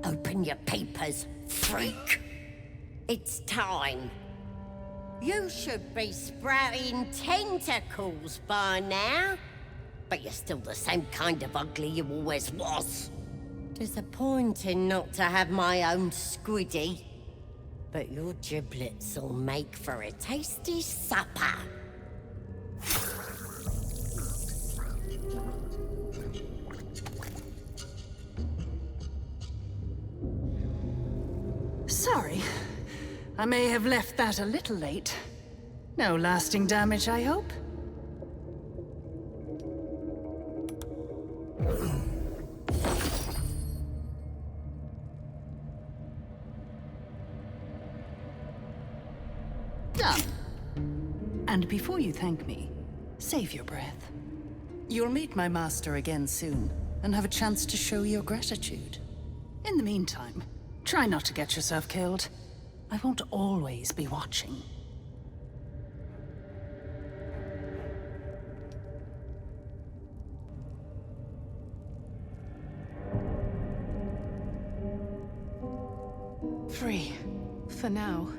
Open your papers, freak. It's time. You should be sprouting tentacles by now. But you're still the same kind of ugly you always was. Disappointing not to have my own squiddy. But your giblets will make for a tasty supper. Sorry. I may have left that a little late. No lasting damage, I hope? Done. And before you thank me, save your breath. You'll meet my master again soon, and have a chance to show your gratitude. In the meantime, try not to get yourself killed. I won't always be watching. Free. For now.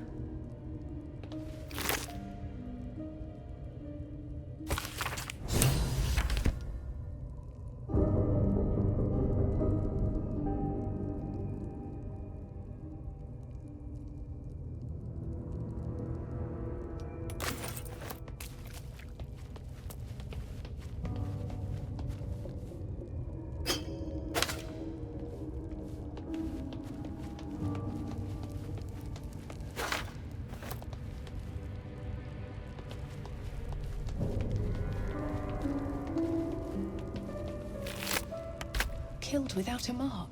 Killed without a mark.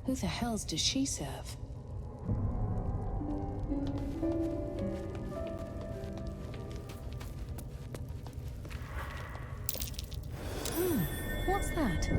Who the hells does she serve? What's that?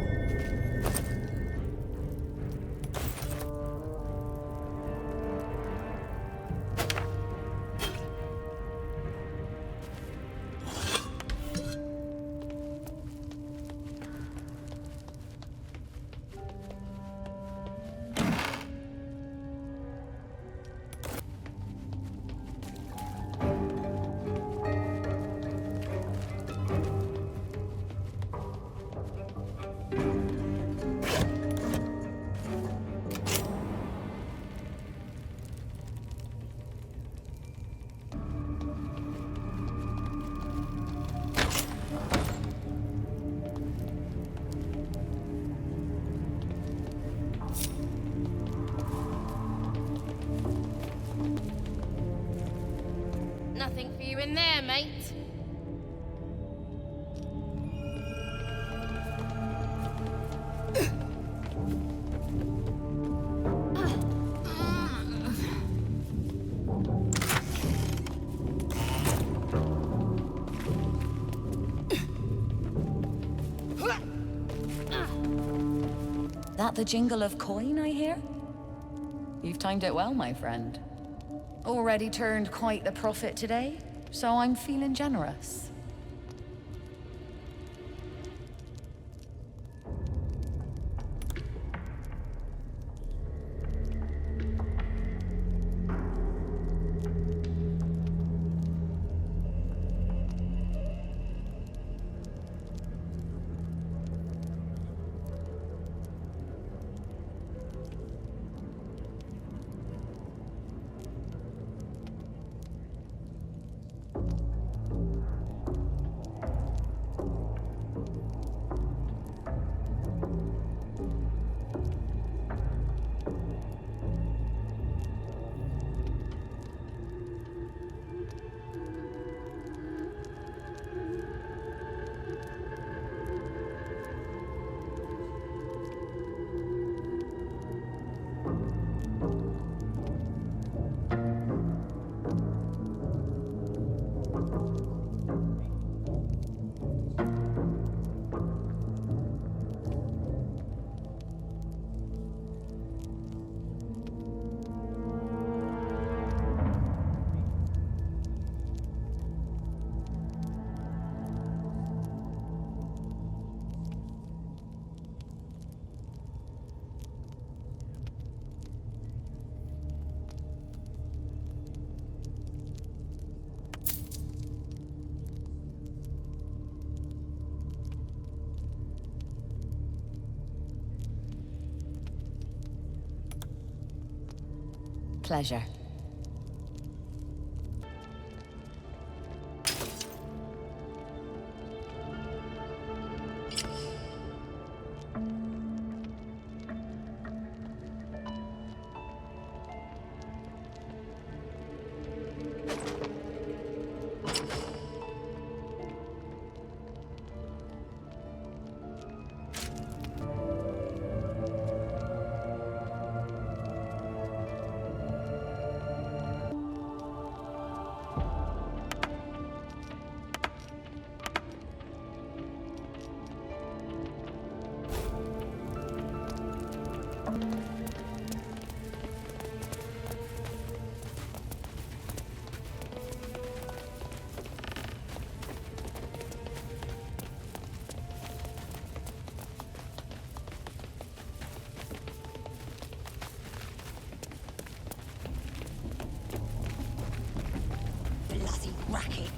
Nothing for you in there, mate. That the jingle of coin I hear? You've timed it well, my friend. Already turned quite the profit today, so I'm feeling generous. Pleasure. Bloody racket.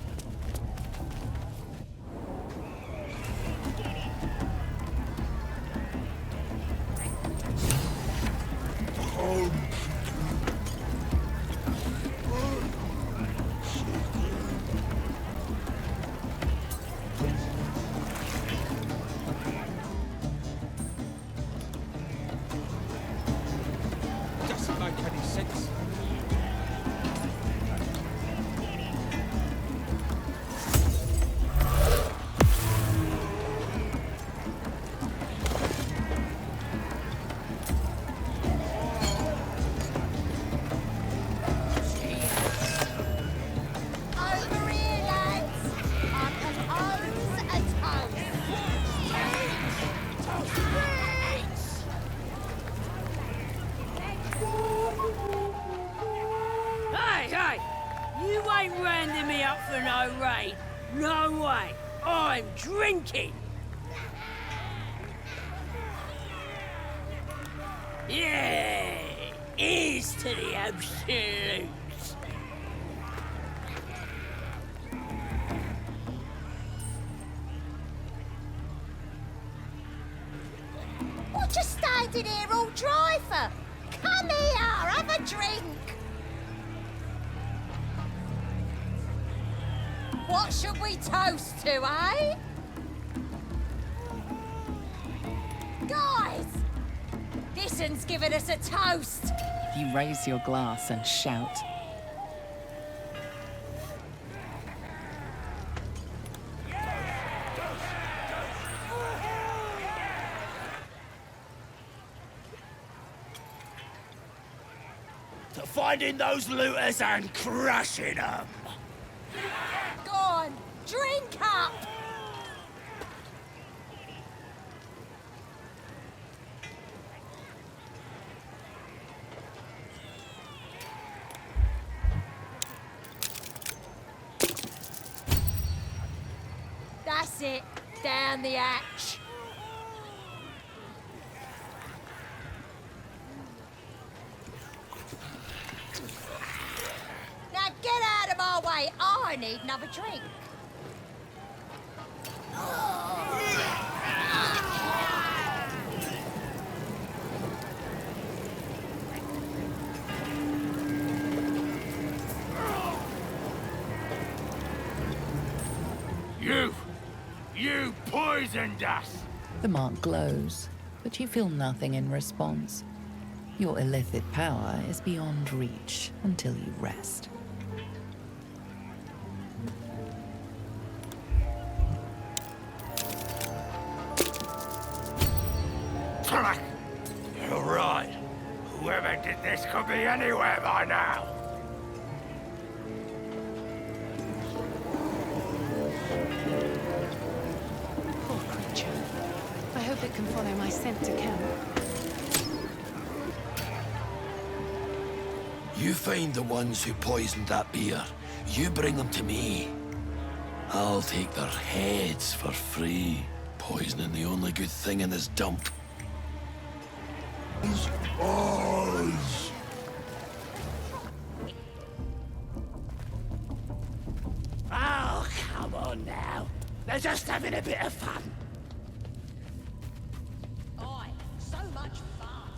Doesn't make any sense. Over here, lads. I propose a Hey! You ain't rounding me up for no raid. No way. I'm drinking. Yeah, here's to the absolute. What you standing here all dry for? Come here, have a drink. What should we toast to, eh? Guys! This one's giving us a toast. You raise your glass and shout. To finding those looters and crushing them. Go on, drink up. That's it, down the hatch. Now get out of my way, I need another drink. You poisoned us! The mark glows, but you feel nothing in response. Your illicit power is beyond reach until you rest. You're right. Whoever did this could be anywhere by now. Poor creature. I hope it can follow my scent to camp. You find the ones who poisoned that beer. You bring them to me. I'll take their heads for free. Poisoning the only good thing in this dump. Oh, come on now. They're just having a bit of fun. Oi, so much fun.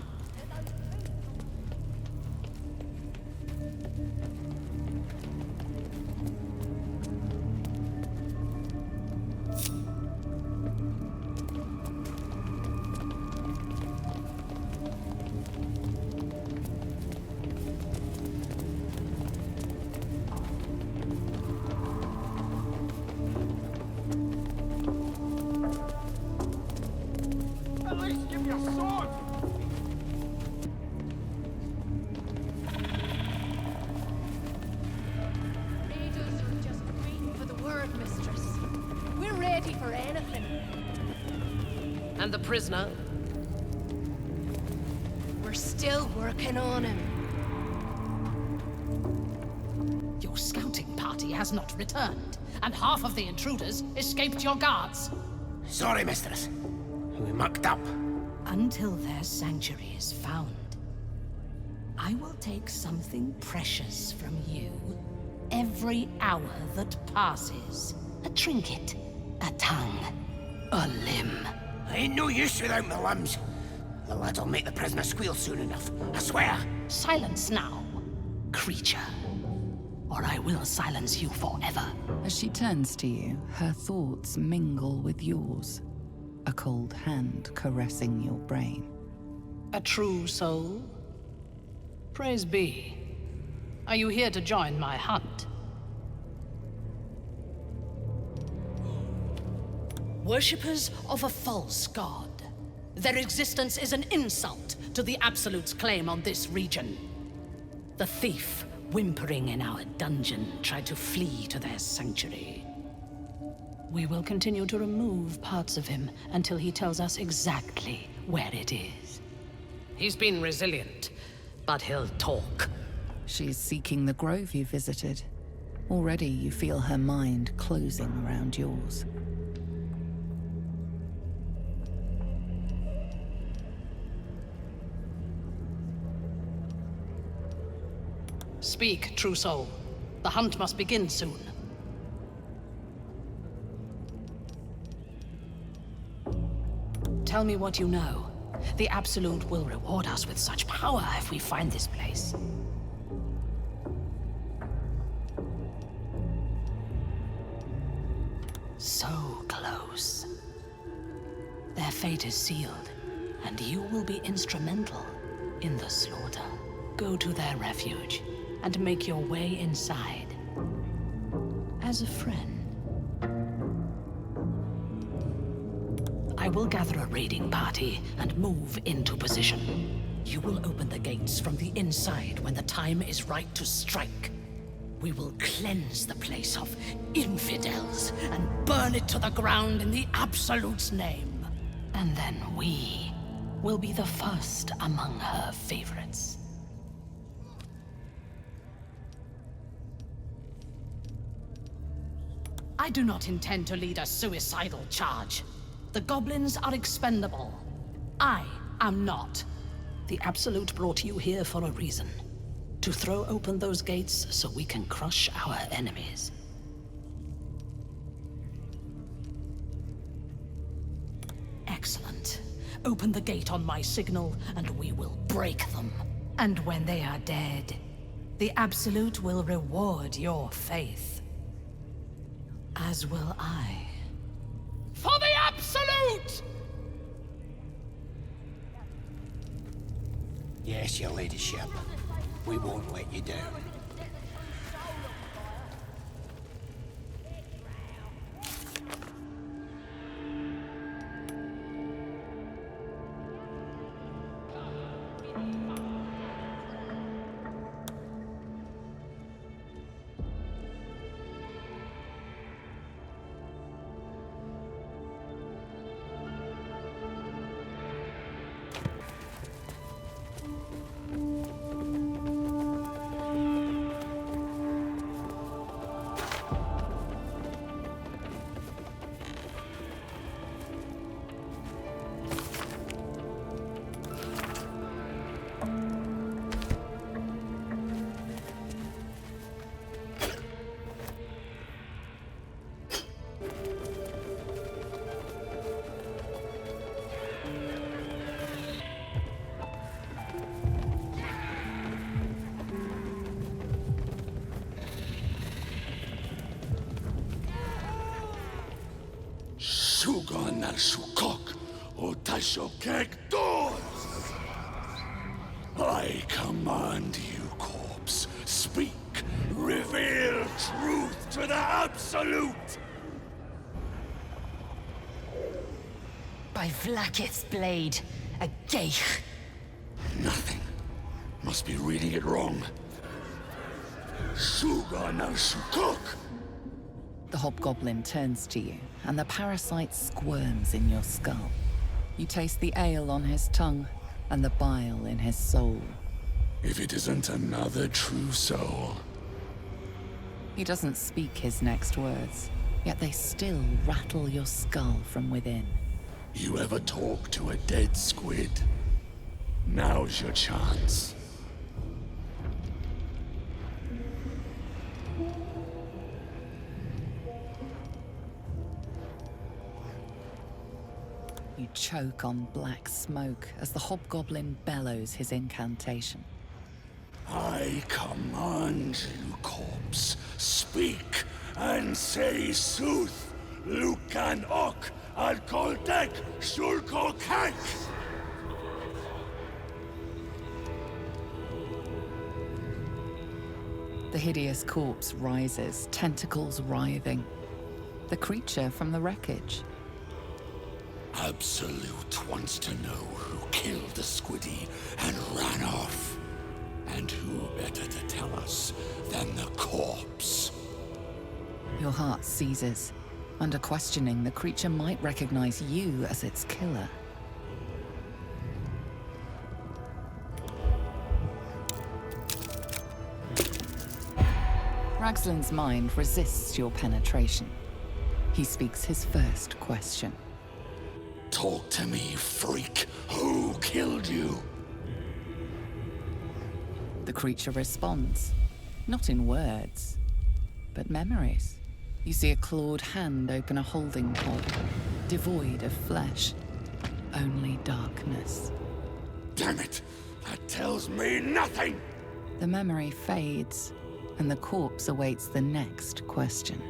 At least give me a sword! Raiders are just waiting for the word, mistress. We're ready for anything. And the prisoner? We're still working on him. Your scouting party has not returned, and half of the intruders escaped your guards. Sorry, mistress. We mucked up. Until their sanctuary is found, I will take something precious from you every hour that passes. A trinket, a tongue, a limb. Ain't no use without my limbs. The lad'll make the prisoner squeal soon enough, I swear. Silence now, creature, or I will silence you forever. As she turns to you, her thoughts mingle with yours. A cold hand caressing your brain. A true soul? Praise be. Are you here to join my hunt? Worshippers of a false god. Their existence is an insult to the Absolute's claim on this region. The thief, whimpering in our dungeon, tried to flee to their sanctuary. We will continue to remove parts of him until he tells us exactly where it is. He's been resilient, but he'll talk. She's seeking the grove you visited. Already you feel her mind closing around yours. Speak, true soul. The hunt must begin soon. Tell me what you know. The Absolute will reward us with such power if we find this place. So close. Their fate is sealed, and you will be instrumental in the slaughter. Go to their refuge and make your way inside. As a friend. I will gather a raiding party and move into position. You will open the gates from the inside when the time is right to strike. We will cleanse the place of infidels and burn it to the ground in the Absolute's name. And then we will be the first among her favorites. I do not intend to lead a suicidal charge. The goblins are expendable. I am not. The Absolute brought you here for a reason. To throw open those gates so we can crush our enemies. Excellent. Open the gate on my signal and we will break them. And when they are dead, the Absolute will reward your faith. As will I. For the Absolute! Yes, your ladyship. We won't let you down. Suga na shukok, otashokek doors. I command you, corpse, speak, reveal truth to the Absolute. By Vlaakith's blade, a geich. Nothing. Must be reading it wrong. Suga na shukok. The hobgoblin turns to you, and the parasite squirms in your skull. You taste the ale on his tongue, and the bile in his soul. If it isn't another true soul. He doesn't speak his next words, yet they still rattle your skull from within. You ever talk to a dead squid? Now's your chance. You choke on black smoke as the hobgoblin bellows his incantation. I command you, corpse, speak and say sooth. Lucan ok al koltek shulkolkek. The hideous corpse rises, tentacles writhing. The creature from the wreckage. Absolute wants to know who killed the squiddy and ran off. And who better to tell us than the corpse? Your heart seizes. Under questioning, the creature might recognize you as its killer. Ragslin's mind resists your penetration. He speaks his first question. Talk to me, freak. Who killed you? The creature responds, not in words, but memories. You see a clawed hand open a holding pod, devoid of flesh, only darkness. Damn it! That tells me nothing! The memory fades, and the corpse awaits the next question.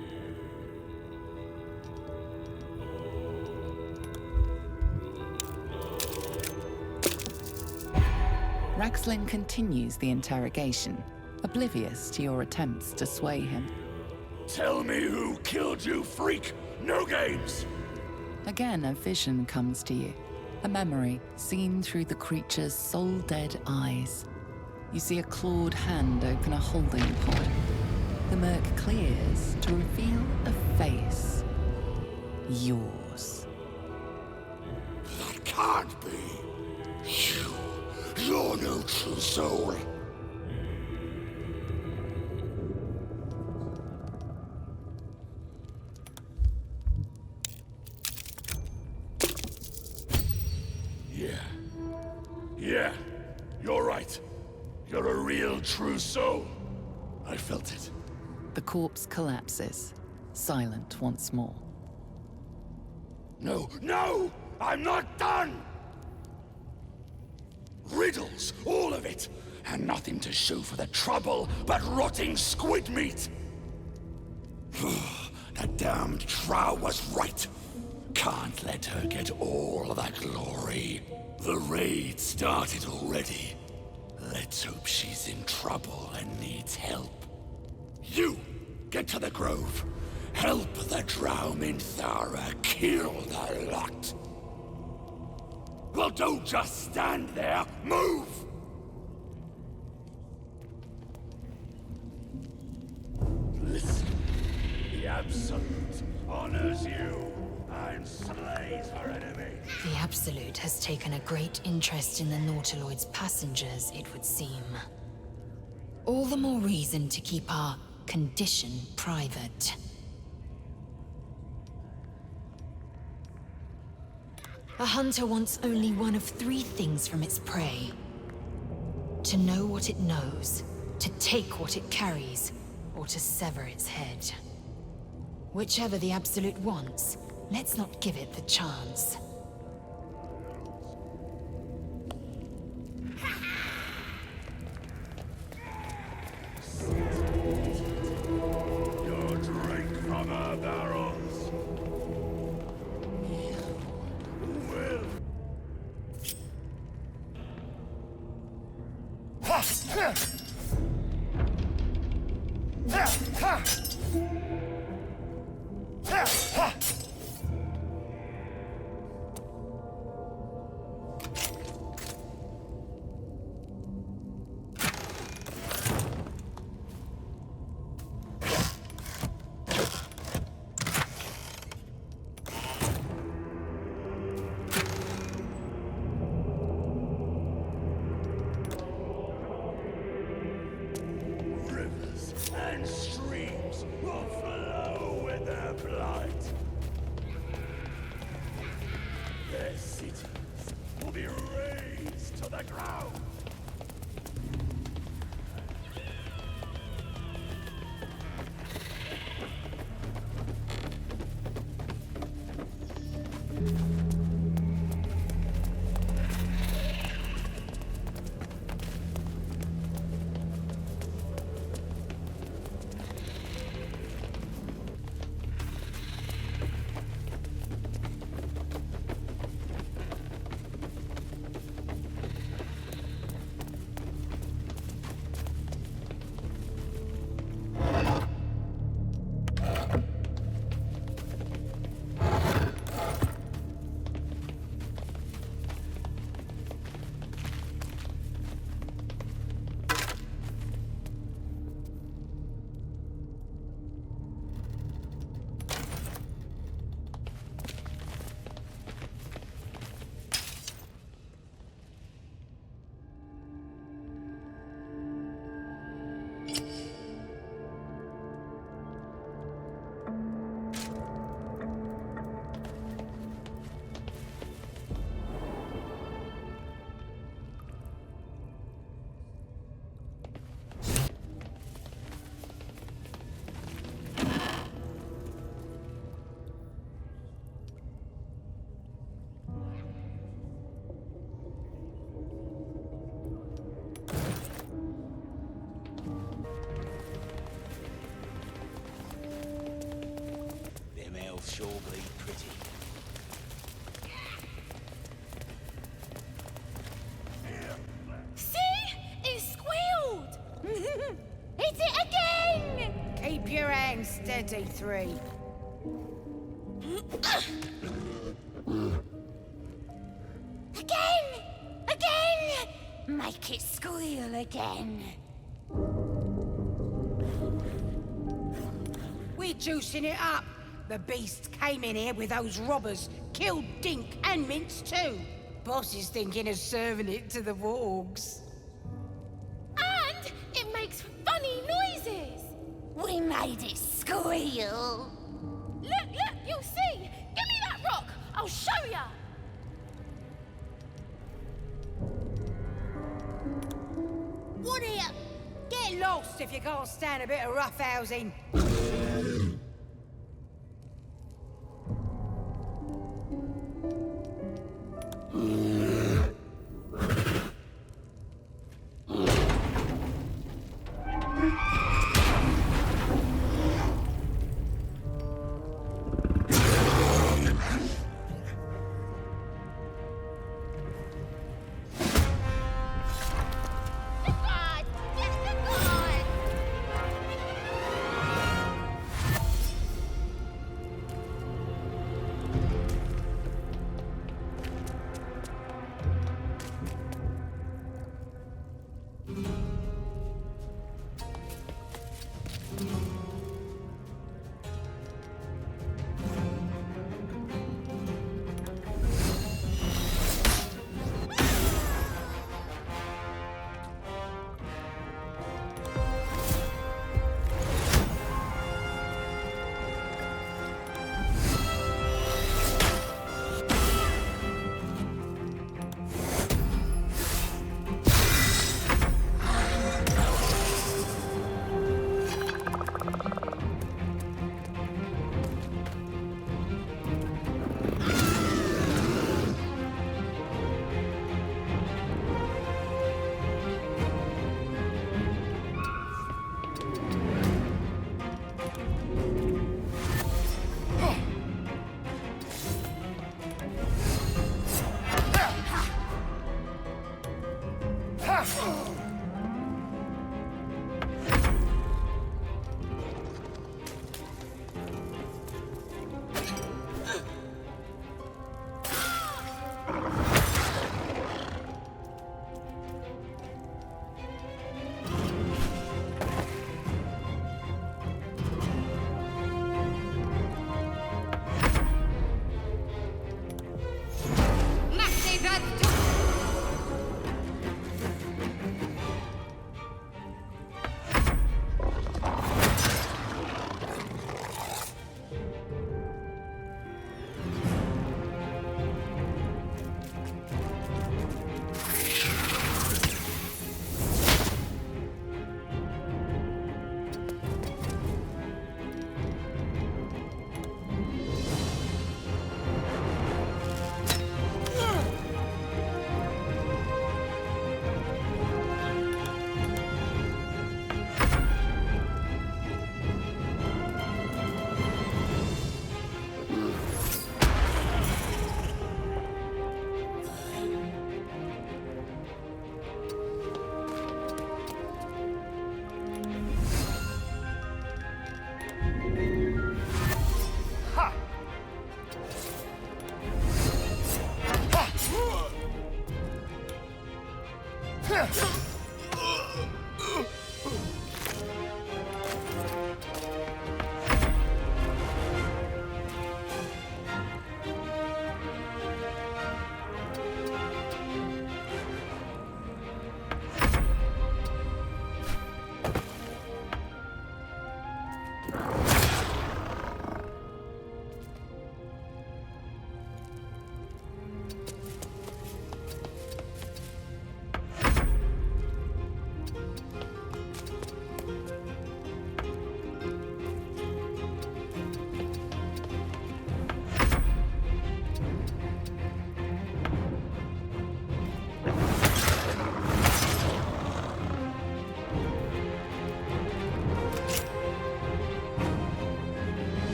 Ragslin continues the interrogation, oblivious to your attempts to sway him. Tell me who killed you, freak! No games! Again, a vision comes to you. A memory seen through the creature's soul-dead eyes. You see a clawed hand open a holding pod. The murk clears to reveal a face. Yours. That can't be! You're no true soul. Yeah, you're right. You're a real true soul. I felt it. The corpse collapses, silent once more. No! I'm not done! Riddles, all of it, and nothing to show for the trouble but rotting squid meat. That damned Drow was right. Can't let her get all that glory. The raid started already. Let's hope she's in trouble and needs help. You, get to the grove. Help the Drow Minthara kill the lot. Well, don't just stand there. Move! Listen. The Absolute honors you and slays her enemies. The Absolute has taken a great interest in the Nautiloid's passengers, it would seem. All the more reason to keep our condition private. A hunter wants only one of three things from its prey. To know what it knows, to take what it carries, or to sever its head. Whichever the Absolute wants, let's not give it the chance. You drink from her barrels. And streams will flow with their blood. Their cities will be razed to the ground. Sure bleed pretty. See? It squealed! Hit it again! Keep your hands steady, 3. Again! Again! Make it squeal again. We're juicing it up. The beast came in here with those robbers, killed Dink and Mince too. Boss is thinking of serving it to the wargs. And it makes funny noises! We made it squeal. Look, you'll see! Give me that rock! I'll show ya! What here? Get lost if you can't stand a bit of roughhousing.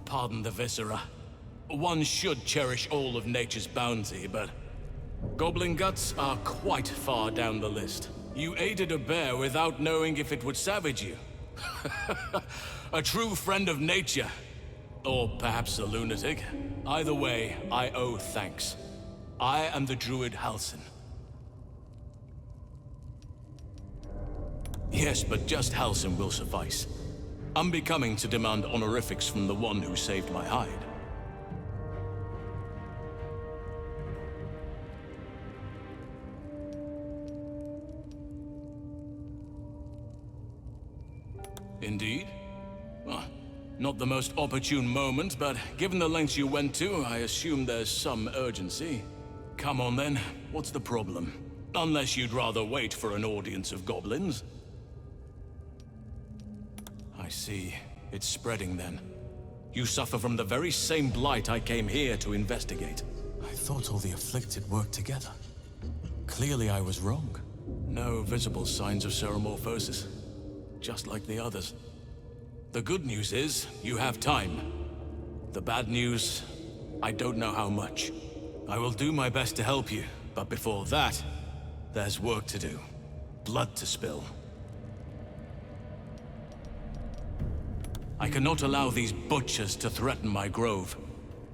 Pardon the viscera. One should cherish all of nature's bounty, but goblin guts are quite far down the list. You aided a bear without knowing if it would savage you. A true friend of nature. Or perhaps a lunatic. Either way, I owe thanks. I am the druid Halsin. Yes, but just Halsin will suffice. Unbecoming to demand honorifics from the one who saved my hide. Indeed? Well, not the most opportune moment, but given the lengths you went to, I assume there's some urgency. Come on then, what's the problem? Unless you'd rather wait for an audience of goblins. I see. It's spreading then. You suffer from the very same blight I came here to investigate. I thought all the afflicted worked together. Clearly I was wrong. No visible signs of seromorphosis. Just like the others. The good news is, you have time. The bad news, I don't know how much. I will do my best to help you, but before that, there's work to do. Blood to spill. I cannot allow these butchers to threaten my grove.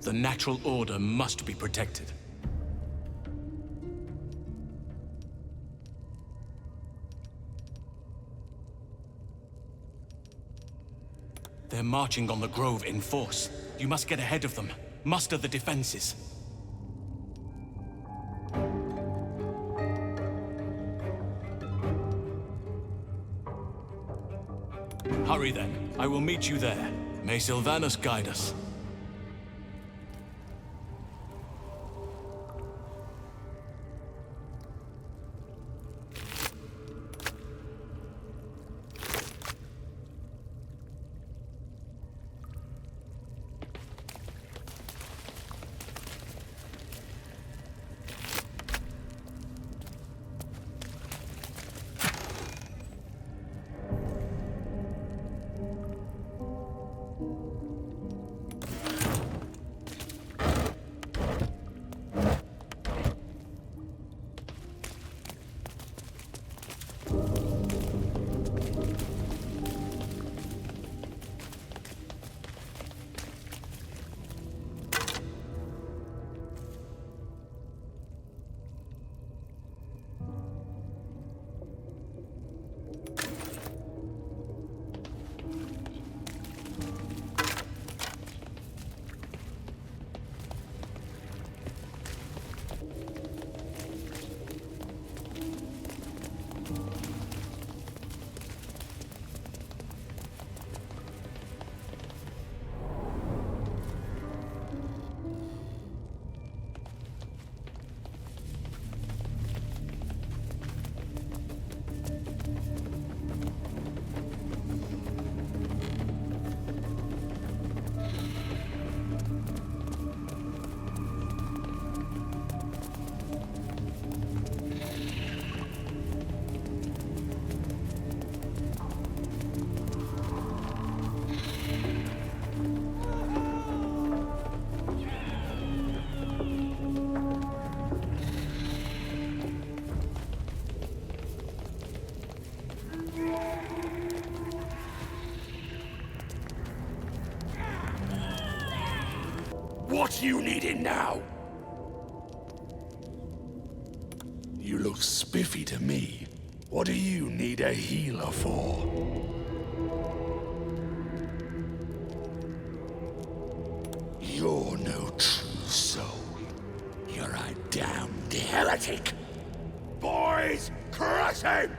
The natural order must be protected. They're marching on the grove in force. You must get ahead of them. Muster the defenses. Hurry then. I will meet you there. May Sylvanus guide us. What you needing now? You look spiffy to me. What do you need a healer for? You're no true soul. You're a damned heretic. Boys, crush him!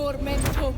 tormento.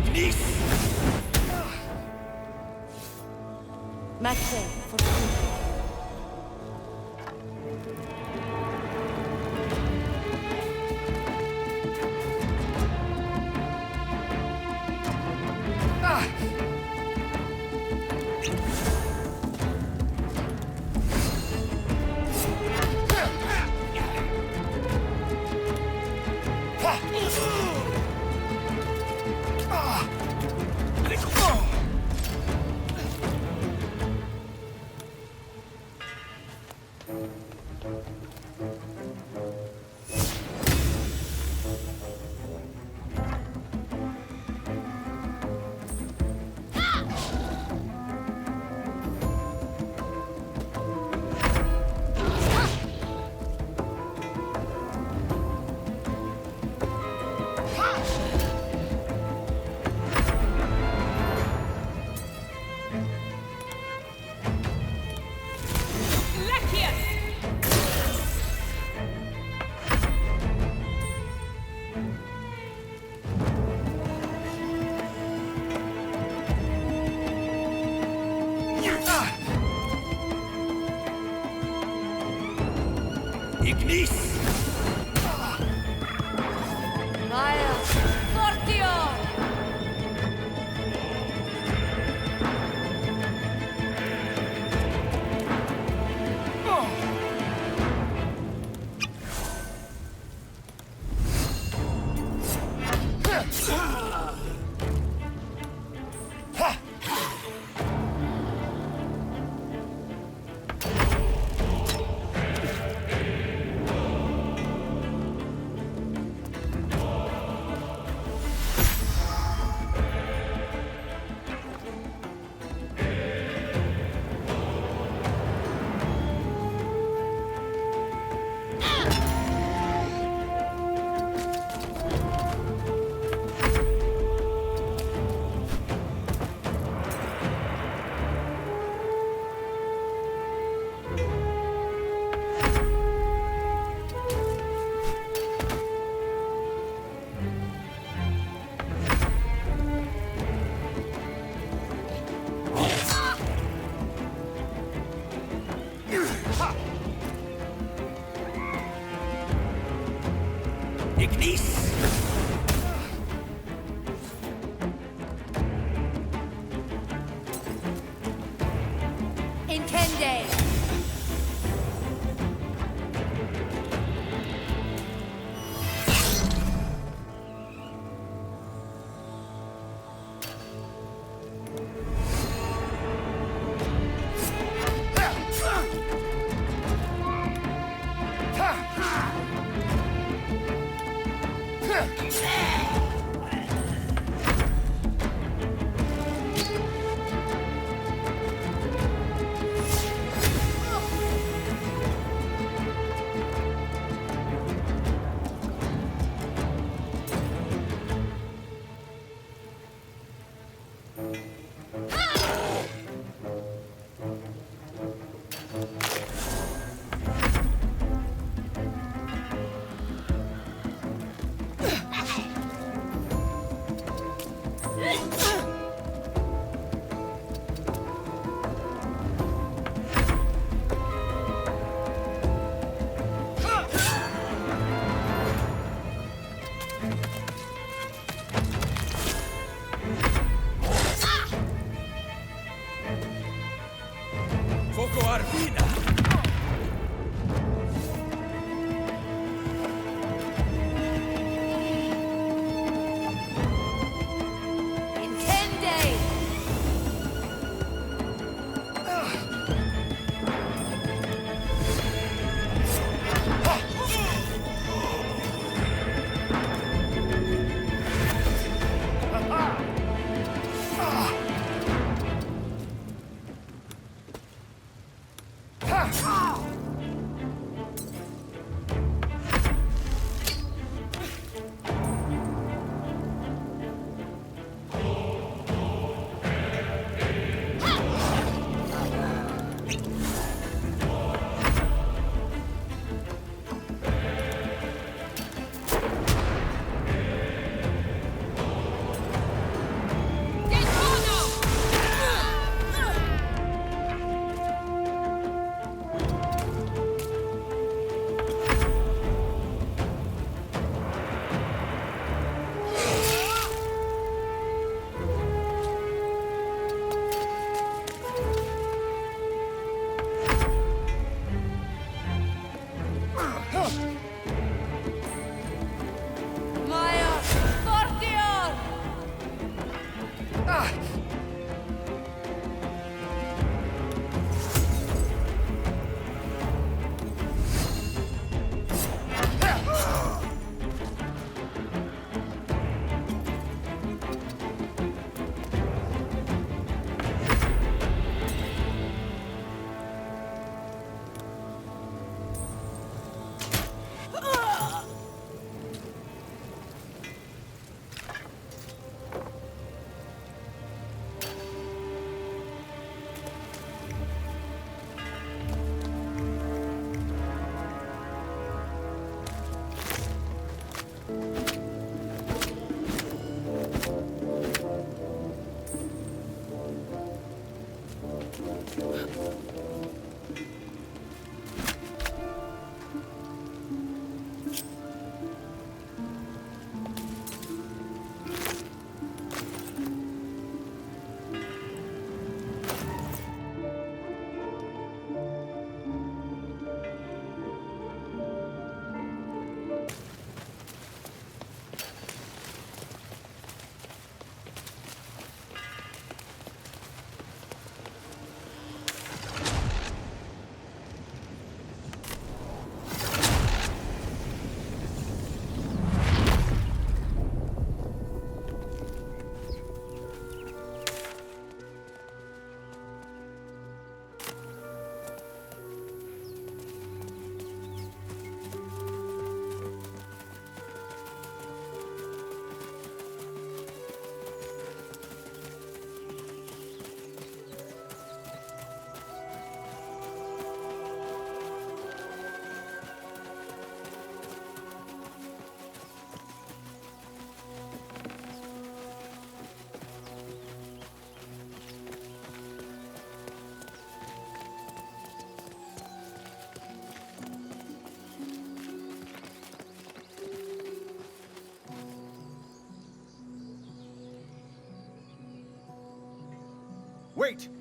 Ignis! Matze for Ignis! Gaia Fortio! Ignis! Intende!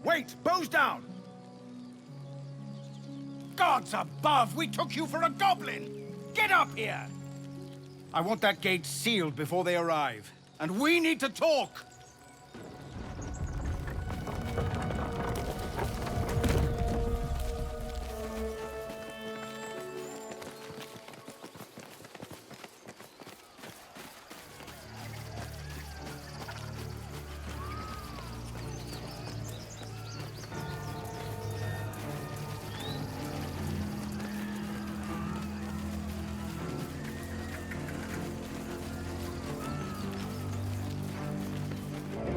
Wait! Bows down! Gods above! We took you for a goblin! Get up here! I want that gate sealed before they arrive. And we need to talk!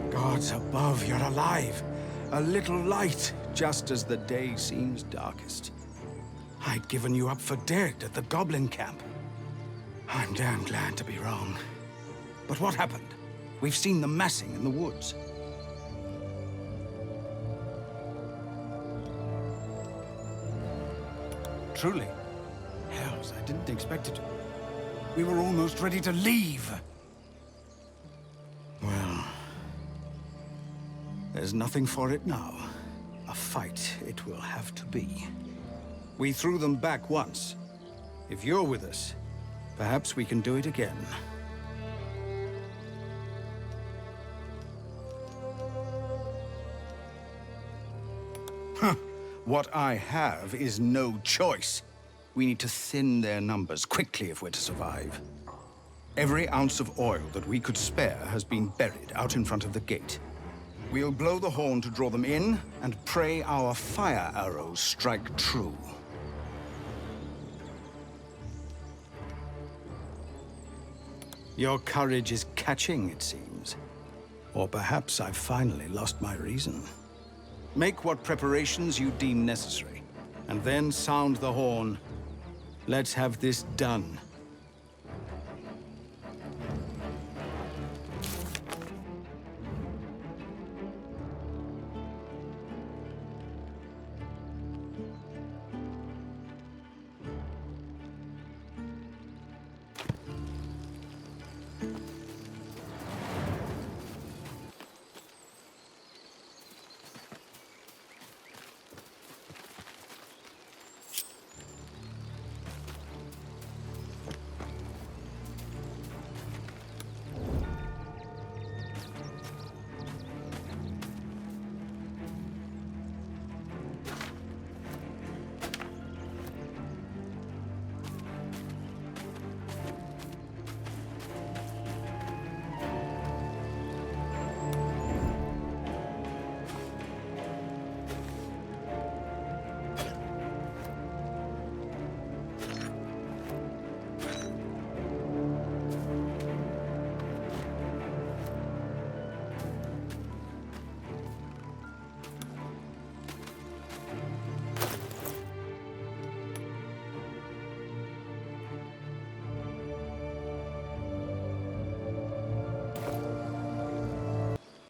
Gods above, you're alive. A little light, just as the day seems darkest. I'd given you up for dead at the goblin camp. I'm damn glad to be wrong. But what happened? We've seen them massing in the woods. Truly? Hells, I didn't expect it to. We were almost ready to leave. Well, there's nothing for it now. A fight it will have to be. We threw them back once. If you're with us, perhaps we can do it again. Huh. What I have is no choice. We need to thin their numbers quickly if we're to survive. Every ounce of oil that we could spare has been buried out in front of the gate. We'll blow the horn to draw them in, and pray our fire arrows strike true. Your courage is catching, it seems. Or perhaps I've finally lost my reason. Make what preparations you deem necessary, and then sound the horn. Let's have this done.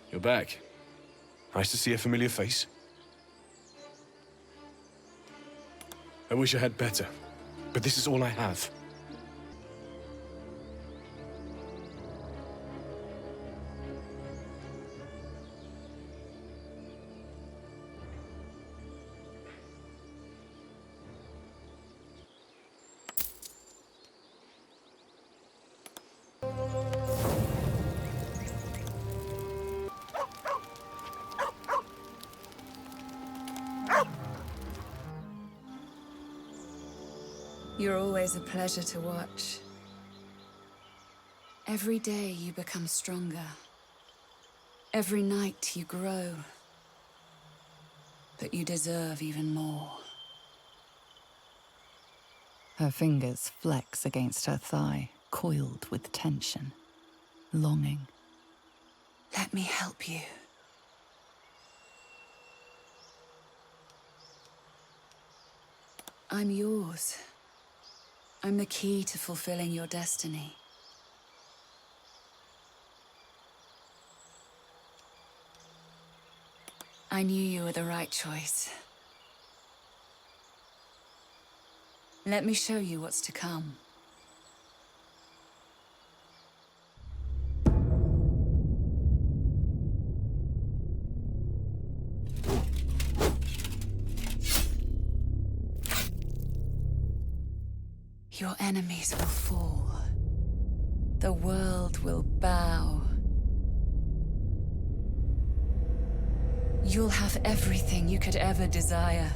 You're back. Nice to see a familiar face. I wish I had better, but this is all I have. You're always a pleasure to watch. Every day you become stronger. Every night you grow. But you deserve even more. Her fingers flex against her thigh, coiled with tension, longing. Let me help you. I'm yours. I'm the key to fulfilling your destiny. I knew you were the right choice. Let me show you what's to come. Your enemies will fall. The world will bow. You'll have everything you could ever desire.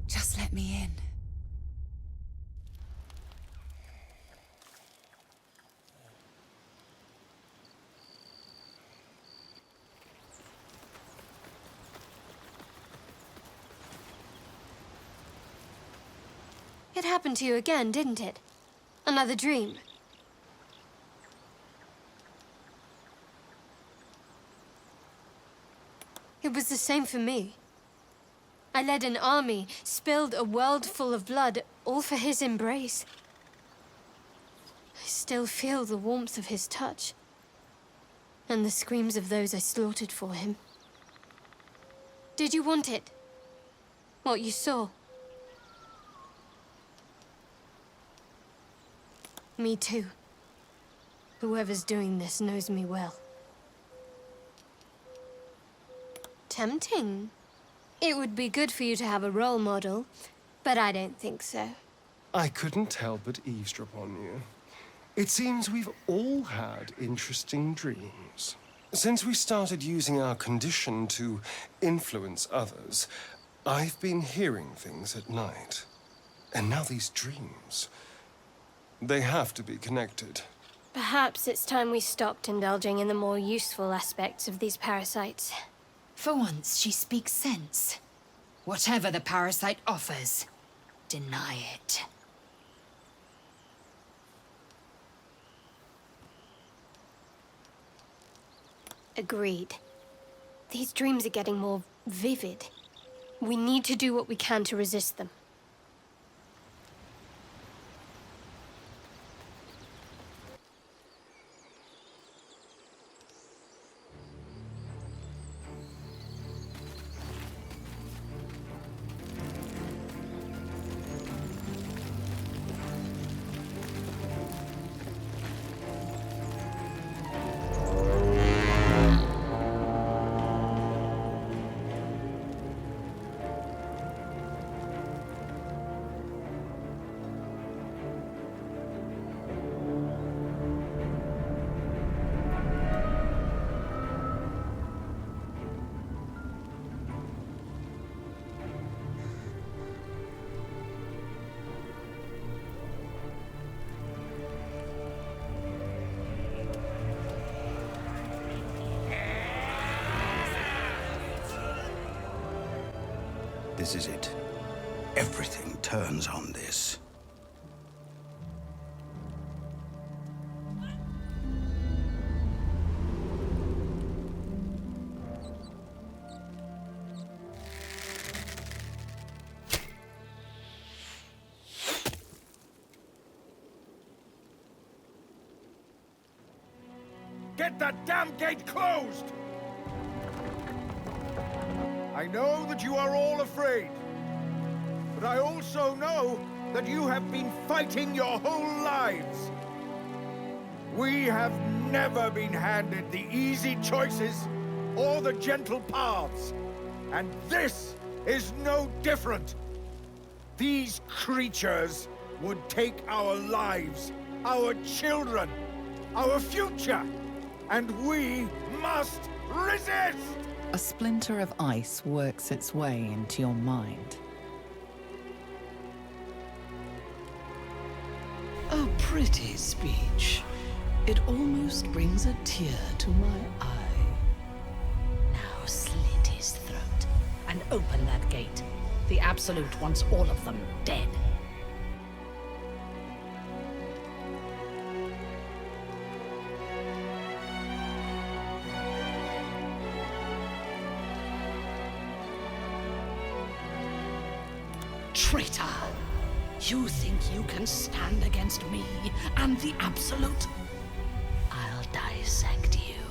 Just let me in. It happened to you again, didn't it? Another dream. It was the same for me. I led an army, spilled a world full of blood, all for his embrace. I still feel the warmth of his touch, and the screams of those I slaughtered for him. Did you want it? What you saw? Me too. Whoever's doing this knows me well. Tempting. It would be good for you to have a role model, but I don't think so. I couldn't help but eavesdrop on you. It seems we've all had interesting dreams. Since we started using our condition to influence others, I've been hearing things at night. And now these dreams. They have to be connected. Perhaps it's time we stopped indulging in the more useful aspects of these parasites. For once, she speaks sense. Whatever the parasite offers, deny it. Agreed. These dreams are getting more vivid. We need to do what we can to resist them. This is it. Everything turns on this. Get that damn gate closed! I know that you are all afraid, but I also know that you have been fighting your whole lives. We have never been handed the easy choices or the gentle paths, and this is no different. These creatures would take our lives, our children, our future, and we must resist! A splinter of ice works its way into your mind. A pretty speech. It almost brings a tear to my eye. Now slit his throat and open that gate. The Absolute wants all of them dead. Traitor! You think you can stand against me and the Absolute? I'll dissect you.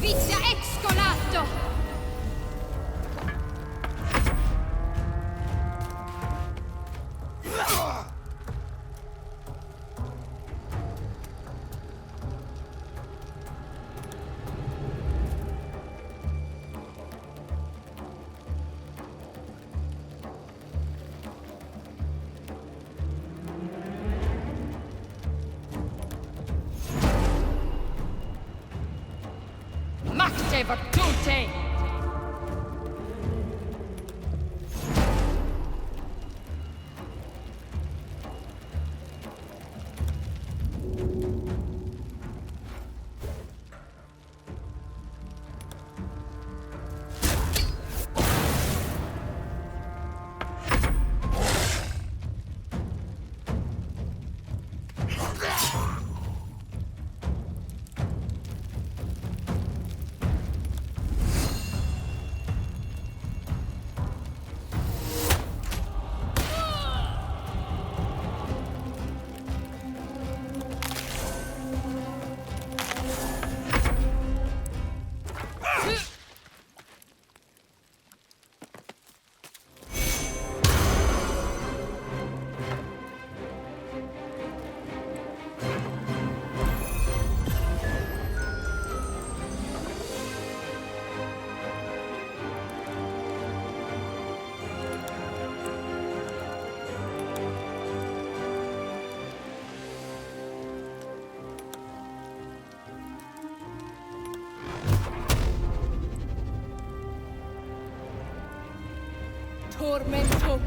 Vizia excolato! Macte virtute! Tormento!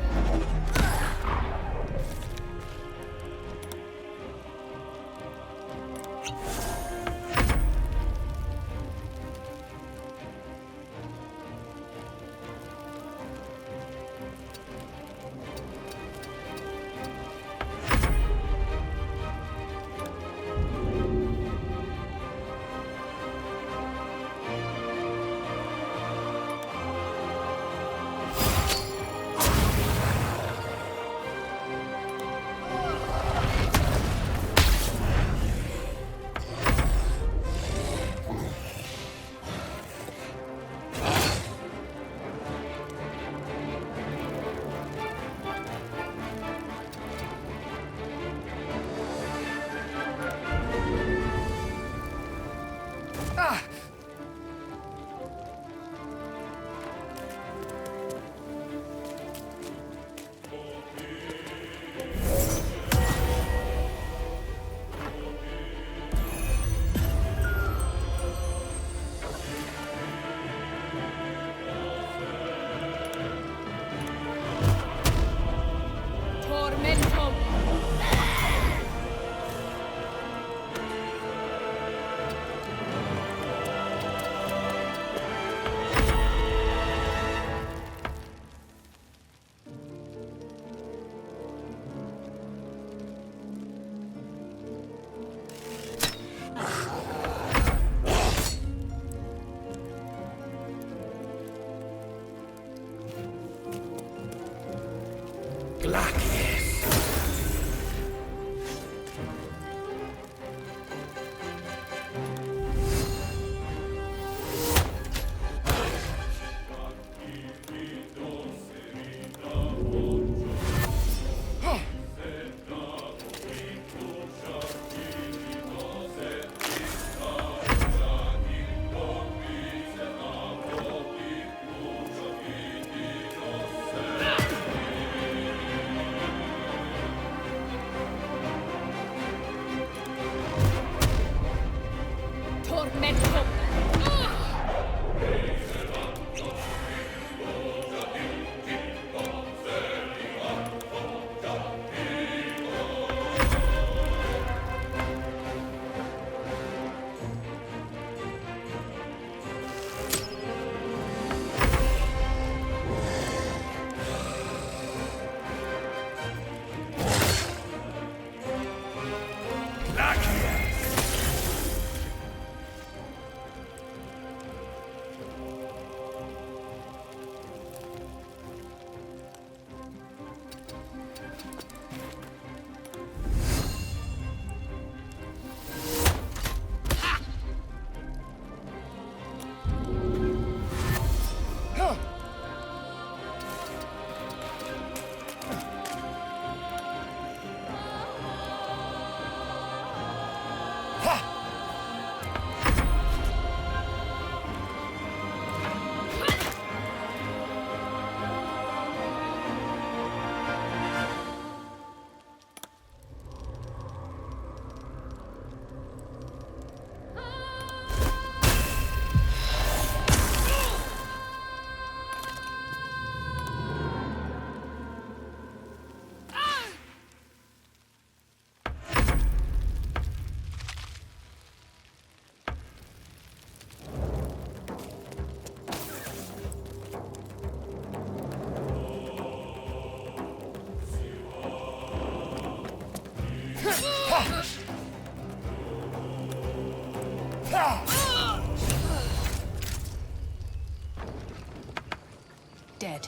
Dead.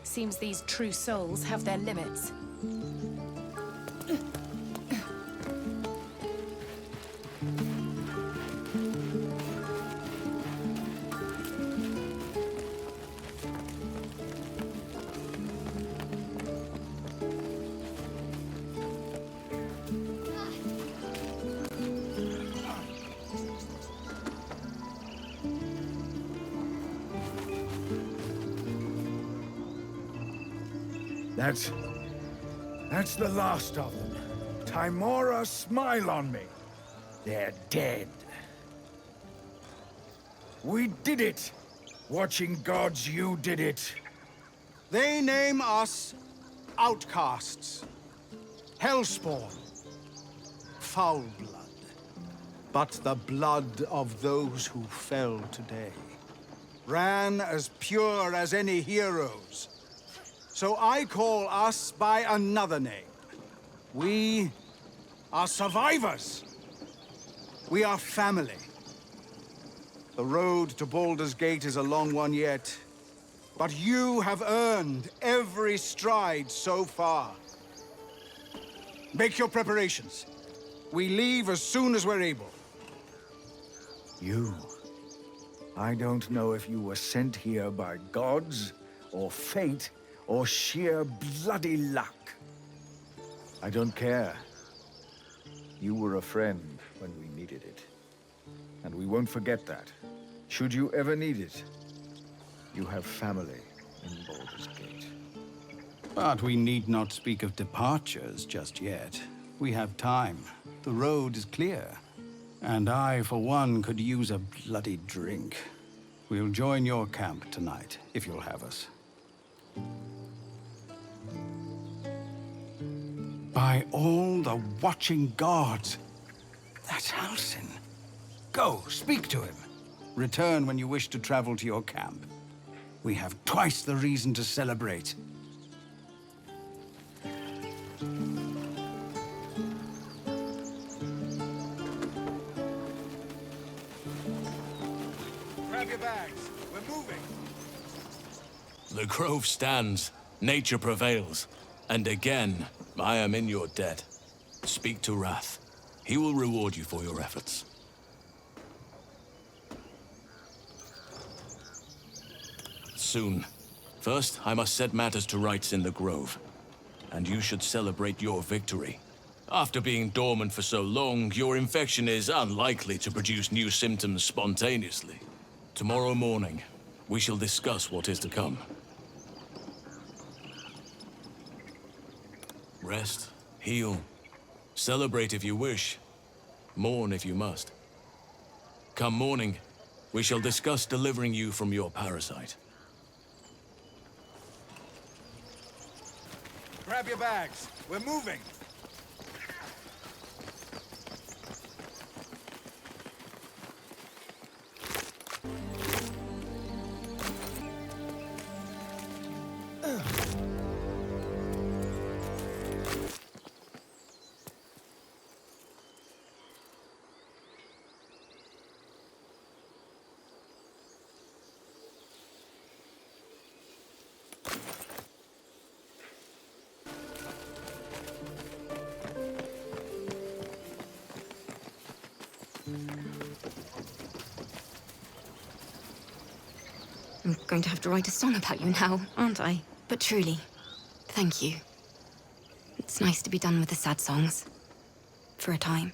Seems these true souls have their limits. That's the last of them. Timora, smile on me. They're dead. We did it! Watching gods, you did it. They name us outcasts, hellspawn, foul blood. But the blood of those who fell today ran as pure as any heroes. So I call us by another name. We are survivors. We are family. The road to Baldur's Gate is a long one yet, but you have earned every stride so far. Make your preparations. We leave as soon as we're able. You. I don't know if you were sent here by gods, or fate, or sheer bloody luck. I don't care. You were a friend when we needed it. And we won't forget that. Should you ever need it, you have family in Baldur's Gate. But we need not speak of departures just yet. We have time. The road is clear. And I, for one, could use a bloody drink. We'll join your camp tonight, if you'll have us. By all the watching gods! That's Halsin. Go, speak to him. Return when you wish to travel to your camp. We have twice the reason to celebrate. Grab your bags. We're moving. The grove stands. Nature prevails. And again, I am in your debt. Speak to Wrath. He will reward you for your efforts. Soon. First, I must set matters to rights in the grove. And you should celebrate your victory. After being dormant for so long, your infection is unlikely to produce new symptoms spontaneously. Tomorrow morning, we shall discuss what is to come. Rest, heal, celebrate if you wish, mourn if you must. Come morning, we shall discuss delivering you from your parasite. Grab your bags. We're moving. I'm going to have to write a song about you now, aren't I? But truly, thank you. It's nice to be done with the sad songs. For a time.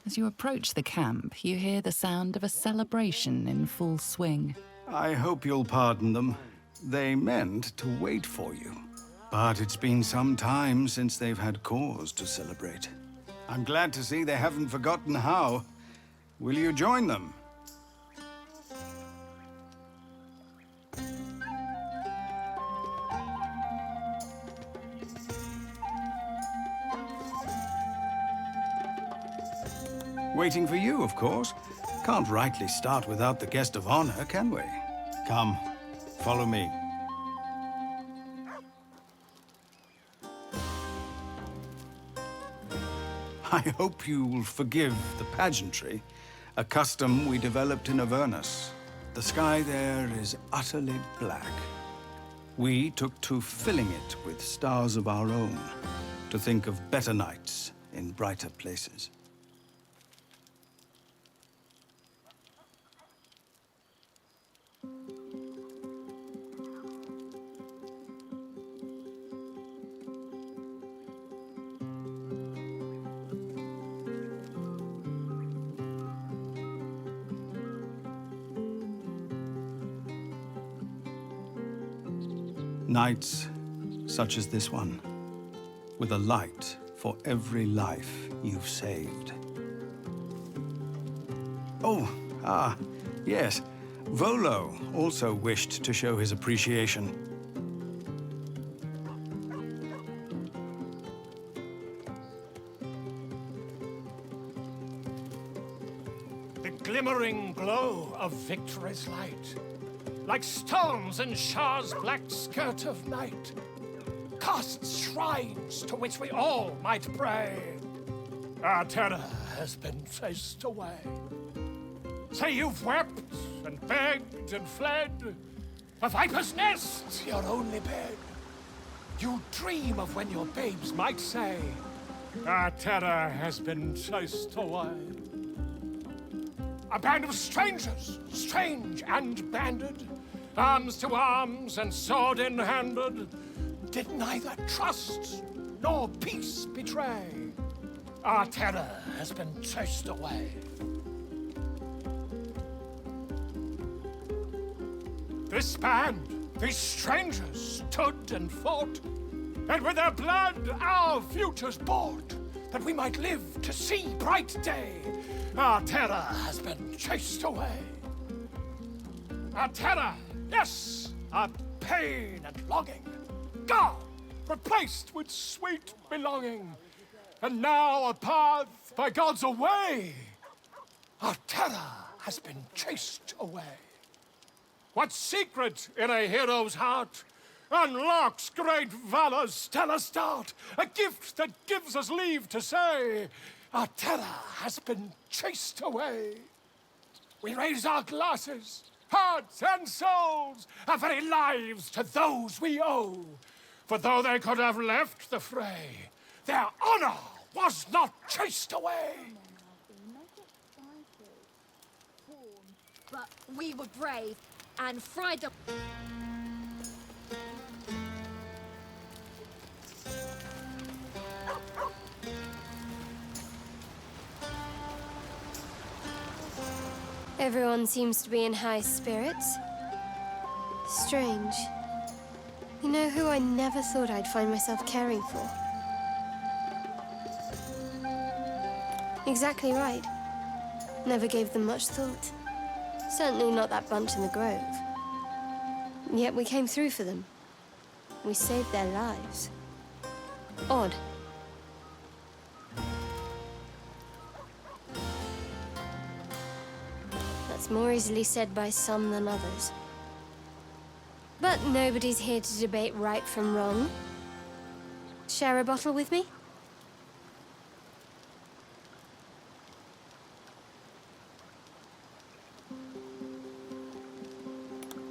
As you approach the camp, you hear the sound of a celebration in full swing. I hope you'll pardon them. They meant to wait for you. But it's been some time since they've had cause to celebrate. I'm glad to see they haven't forgotten how. Will you join them? Waiting for you, of course. Can't rightly start without the guest of honor, can we? Come, follow me. I hope you'll forgive the pageantry, a custom we developed in Avernus. The sky there is utterly black. We took to filling it with stars of our own, to think of better nights in brighter places. Nights such as this one, with a light for every life you've saved. Yes. Volo also wished to show his appreciation. The glimmering glow of victory's light, like stones in Shah's black skirt of night, casts shrines to which we all might pray. Our terror has been chased away. Say you've wept and begged and fled. The viper's nest, your only bed. You dream of when your babes might say, our terror has been chased away. A band of strangers, strange and banded, arms to arms and sword in handed, did neither trust nor peace betray. Our terror has been chased away. This band, these strangers, stood and fought, and with their blood our futures bought, that we might live to see bright day. Our terror has been chased away. Our terror, yes, our pain and longing, gone, replaced with sweet belonging. And now a path by God's away. Our terror has been chased away. What secret in a hero's heart unlocks great valor's stellar start? A gift that gives us leave to say, our terror has been chased away. We raise our glasses, hearts and souls, our very lives to those we owe. For though they could have left the fray, their honor was not chased away. But we were brave and fried the... Everyone seems to be in high spirits. Strange. You know who I never thought I'd find myself caring for? Exactly right. Never gave them much thought. Certainly not that bunch in the grove. Yet we came through for them. We saved their lives. Odd. That's more easily said by some than others. But nobody's here to debate right from wrong. Share a bottle with me?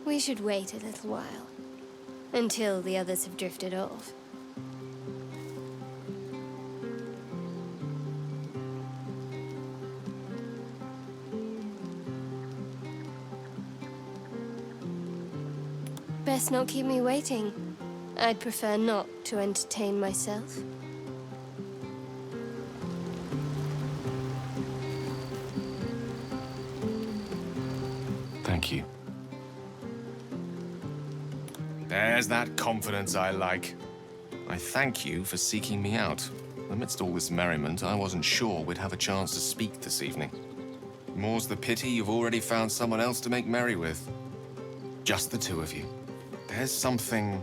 We should wait a little while, until the others have drifted off. Best not keep me waiting. I'd prefer not to entertain myself. Thank you. There's that confidence I like. I thank you for seeking me out. Amidst all this merriment, I wasn't sure we'd have a chance to speak this evening. More's the pity you've already found someone else to make merry with. Just the two of you. There's something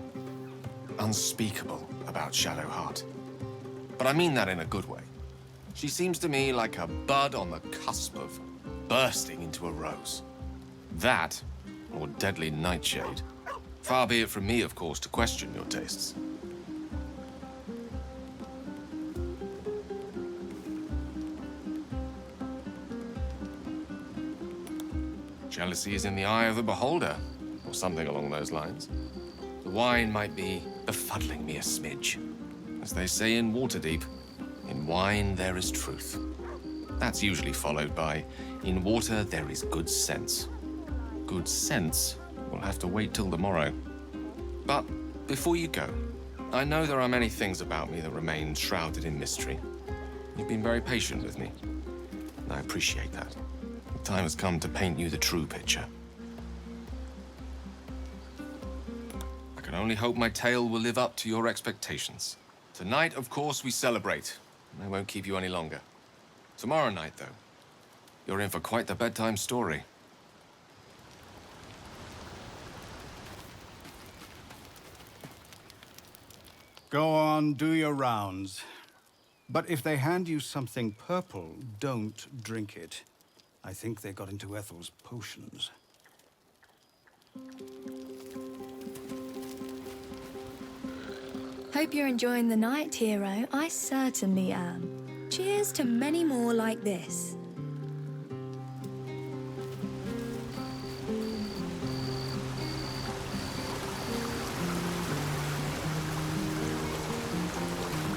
unspeakable about Shadowheart. But I mean that in a good way. She seems to me like a bud on the cusp of bursting into a rose. That, or deadly nightshade. Far be it from me, of course, to question your tastes. fallacy is in the eye of the beholder, or something along those lines. The wine might be befuddling me a smidge. As they say in Waterdeep, in wine there is truth. That's usually followed by, in water there is good sense. Good sense will have to wait till the morrow. But before you go, I know there are many things about me that remain shrouded in mystery. You've been very patient with me, and I appreciate that. The time has come to paint you the true picture. I can only hope my tale will live up to your expectations. Tonight, of course, we celebrate. I won't keep you any longer. Tomorrow night, though, you're in for quite the bedtime story. Go on, do your rounds. But if they hand you something purple, don't drink it. I think they got into Ethel's potions. Hope you're enjoying the night, hero. I certainly am. Cheers to many more like this.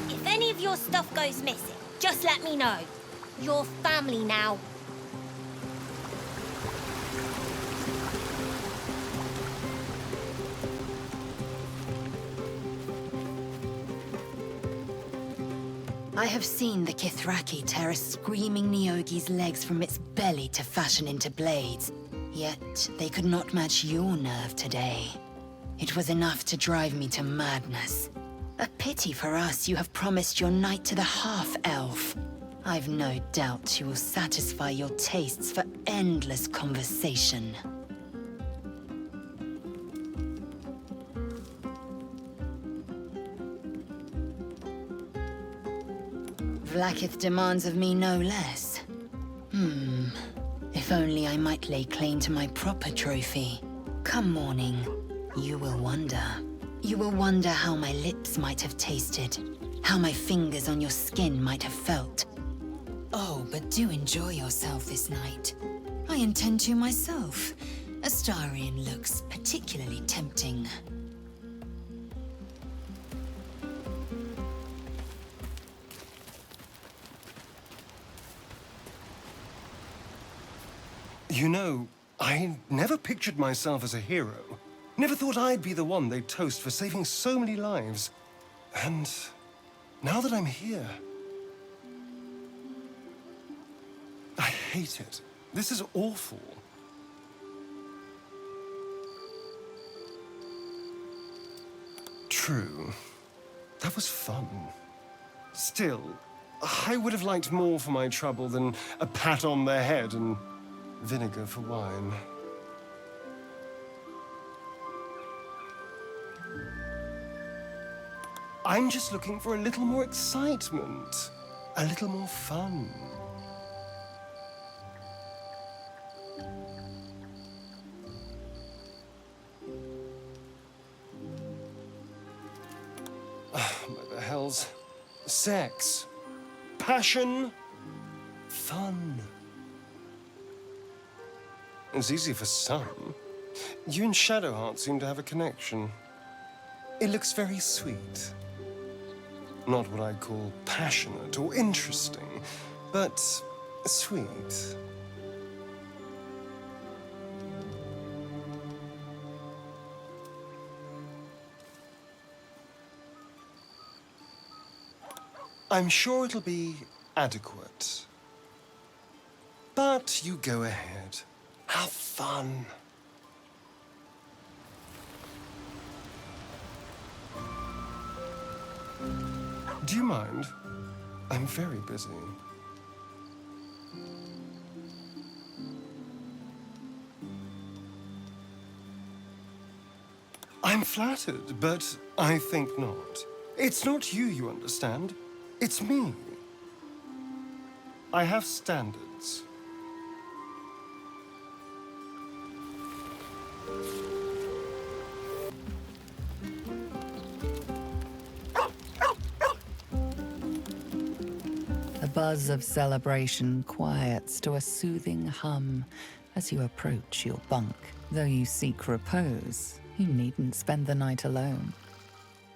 If any of your stuff goes missing, just let me know. You're family now. I have seen the Kithraki tear a screaming Neogi's legs from its belly to fashion into blades. Yet they could not match your nerve today. It was enough to drive me to madness. A pity for us you have promised your night to the half-elf. I've no doubt you will satisfy your tastes for endless conversation. Vlaakith demands of me no less. If only I might lay claim to my proper trophy. Come morning, you will wonder. You will wonder how my lips might have tasted, how my fingers on your skin might have felt. Oh, but do enjoy yourself this night. I intend to myself. Astarion looks particularly tempting. You know, I never pictured myself as a hero. Never thought I'd be the one they'd toast for saving so many lives. And now that I'm here, I hate it. This is awful. True. That was fun. Still, I would have liked more for my trouble than a pat on the head and vinegar for wine. I'm just looking for a little more excitement, a little more fun. What the hell's sex, passion, fun. It's easy for some. You and Shadowheart seem to have a connection. It looks very sweet. Not what I'd call passionate or interesting, but sweet. I'm sure it'll be adequate. But you go ahead. Have fun. Do you mind? I'm very busy. I'm flattered, but I think not. It's not you, you understand. It's me. I have standards. The buzz of celebration quiets to a soothing hum as you approach your bunk. Though you seek repose, you needn't spend the night alone.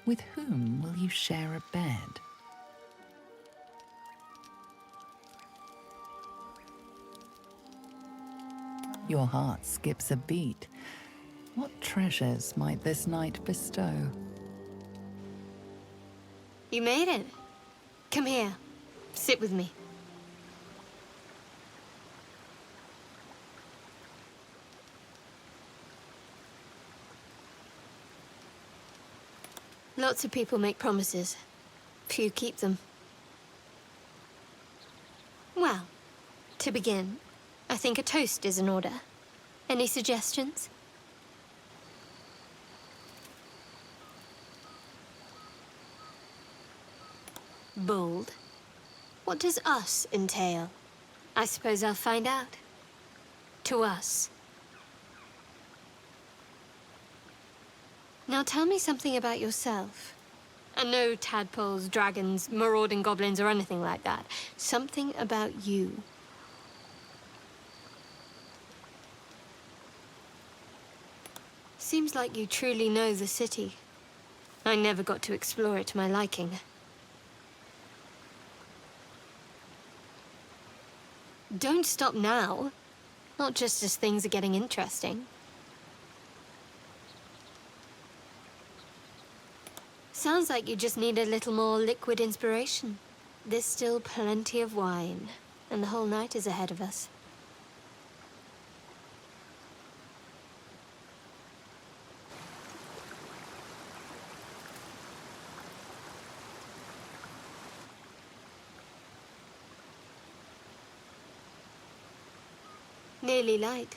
With whom will you share a bed? Your heart skips a beat. What treasures might this night bestow? You made it. Come here. Sit with me. Lots of people make promises. Few keep them. Well, to begin, I think a toast is in order. Any suggestions? Bold. What does us entail? I suppose I'll find out. To us. Now tell me something about yourself. And no tadpoles, dragons, marauding goblins, or anything like that. Something about you. Seems like you truly know the city. I never got to explore it to my liking. Don't stop now. Not just as things are getting interesting. Sounds like you just need a little more liquid inspiration. There's still plenty of wine, and the whole night is ahead of us. Nearly light.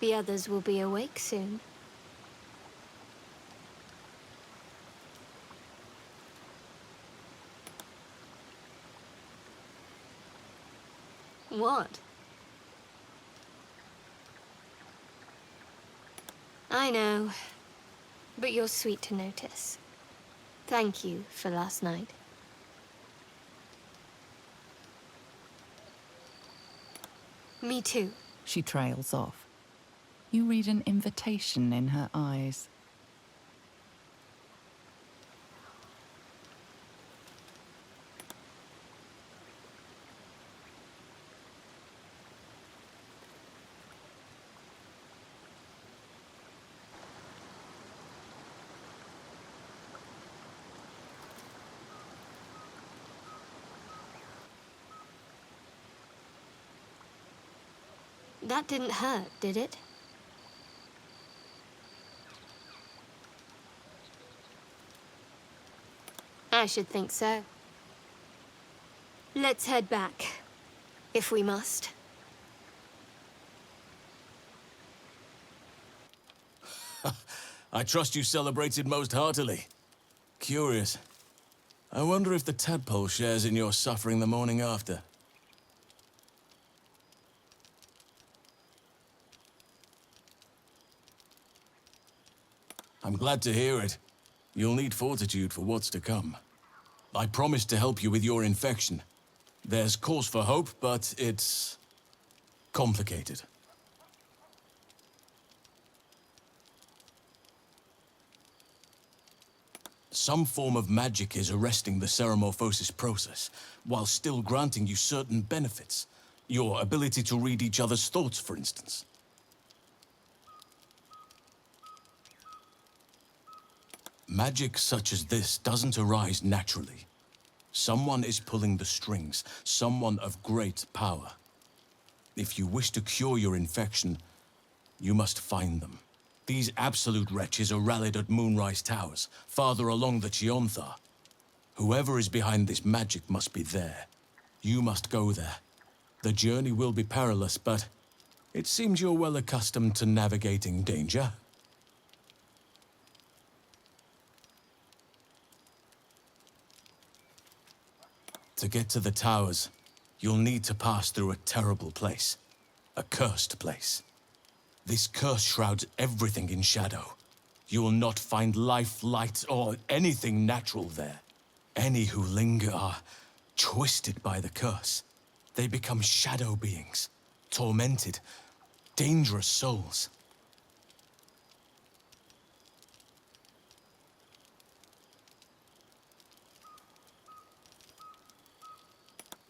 The others will be awake soon. What? I know, but you're sweet to notice. Thank you for last night. Me too. She trails off. You read an invitation in her eyes. That didn't hurt, did it? I should think so. Let's head back, if we must. I trust you celebrated most heartily. Curious. I wonder if the tadpole shares in your suffering the morning after. I'm glad to hear it. You'll need fortitude for what's to come. I promised to help you with your infection. There's cause for hope, but it's complicated. Some form of magic is arresting the ceremorphosis process, while still granting you certain benefits. Your ability to read each other's thoughts, for instance. Magic such as this doesn't arise naturally. Someone is pulling the strings, someone of great power. If you wish to cure your infection, you must find them. These absolute wretches are rallied at Moonrise Towers, farther along the Chiontha. Whoever is behind this magic must be there. You must go there. The journey will be perilous, but it seems you're well accustomed to navigating danger. To get to the towers, you'll need to pass through a terrible place. A cursed place. This curse shrouds everything in shadow. You will not find life, light, or anything natural there. Any who linger are twisted by the curse. They become shadow beings, tormented, dangerous souls.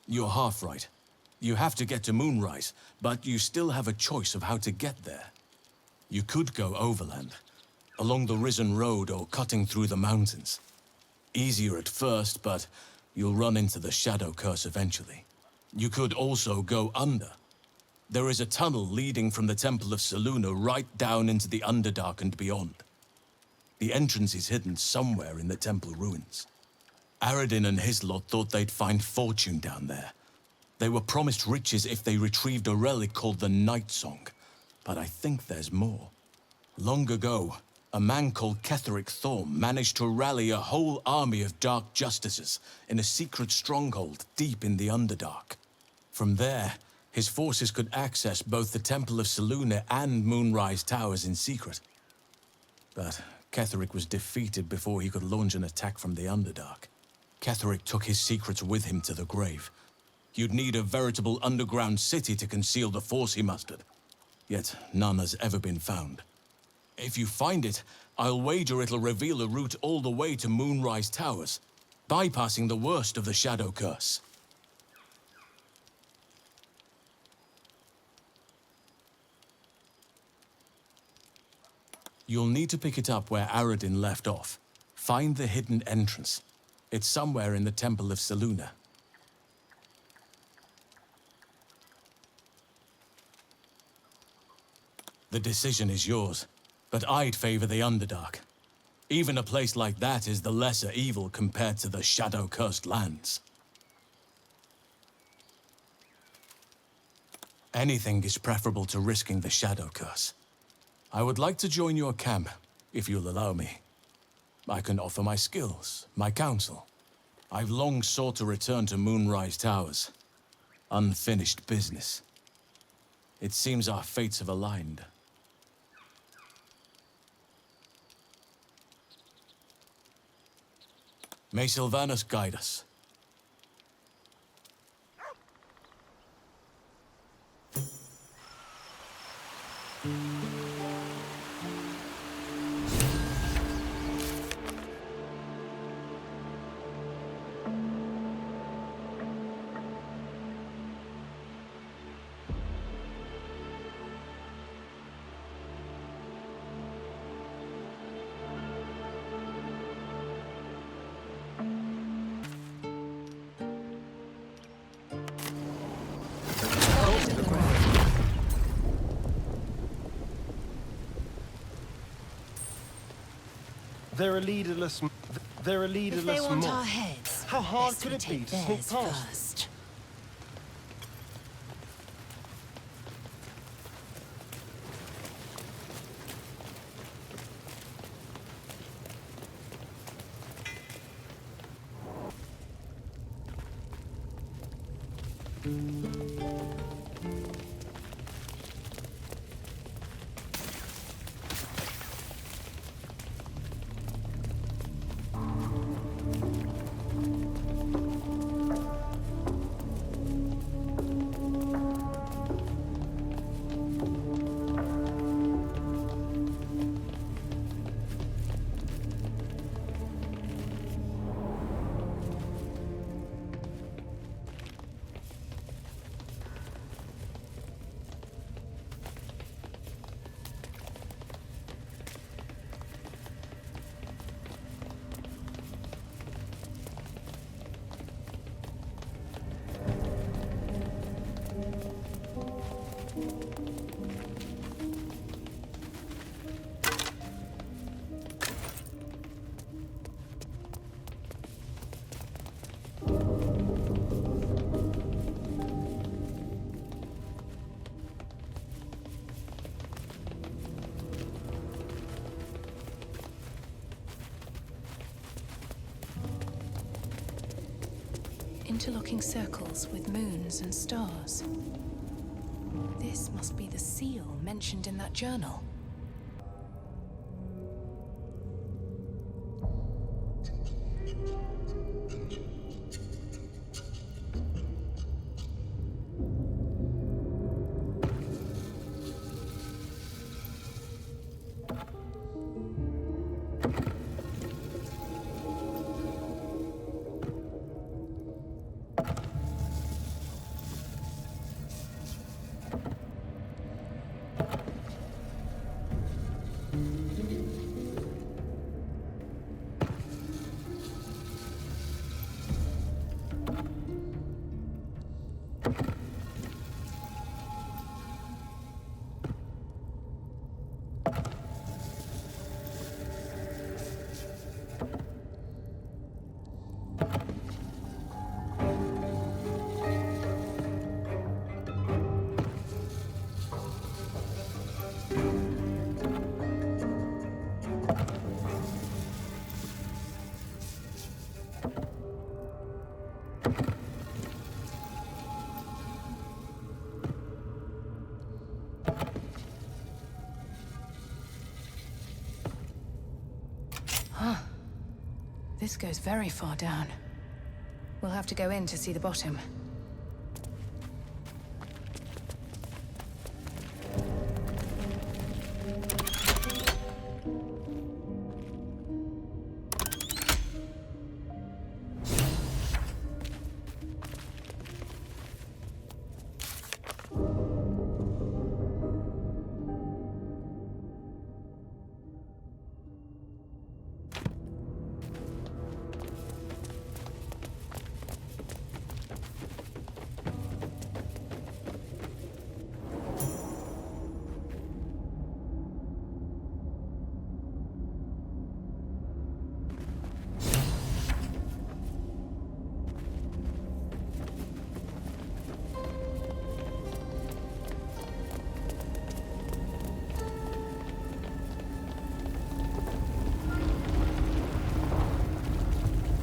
You're half right. You have to get to Moonrise, but you still have a choice of how to get there. You could go overland, along the Risen Road or cutting through the mountains. Easier at first, but you'll run into the Shadow Curse eventually. You could also go under. There is a tunnel leading from the Temple of Selûne right down into the Underdark and beyond. The entrance is hidden somewhere in the temple ruins. Aradin and his lot thought they'd find fortune down there. They were promised riches if they retrieved a relic called the Night Song, but I think there's more. Long ago, a man called Ketheric Thorm managed to rally a whole army of Dark Justices in a secret stronghold deep in the Underdark. From there, his forces could access both the Temple of Selûne and Moonrise Towers in secret. But Ketheric was defeated before he could launch an attack from the Underdark. Ketheric took his secrets with him to the grave. You'd need a veritable underground city to conceal the force he mustered. Yet none has ever been found. If you find it, I'll wager it'll reveal a route all the way to Moonrise Towers, bypassing the worst of the Shadow Curse. You'll need to pick it up where Aradin left off. Find the hidden entrance. It's somewhere in the Temple of Selûne. The decision is yours, but I'd favor the Underdark. Even a place like that is the lesser evil compared to the shadow-cursed lands. Anything is preferable to risking the Shadow Curse. I would like to join your camp, if you'll allow me. I can offer my skills, my counsel. I've long sought to return to Moonrise Towers. Unfinished business. It seems our fates have aligned. May Sylvanus guide us. They're a leaderless If they want mob. our heads, How hard best could we it be take to sneak theirs past? first. Interlocking circles with moons and stars. This must be the seal mentioned in that journal. This goes very far down. We'll have to go in to see the bottom.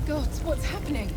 Gods, what's happening?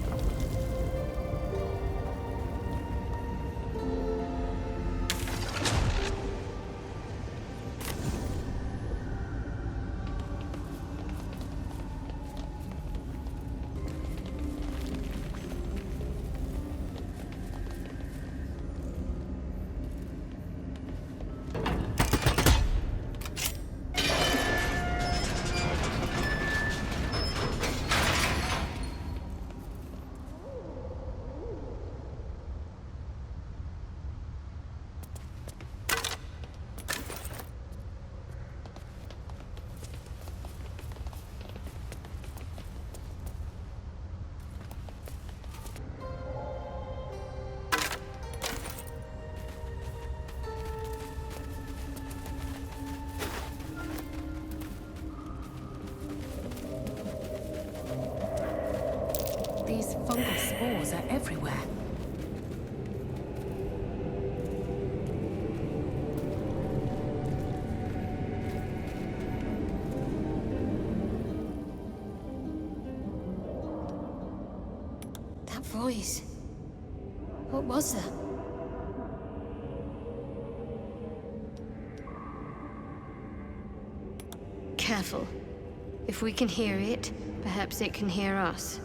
These fungal spores are everywhere. That voice. What was that? Careful. If we can hear it, perhaps it can hear us.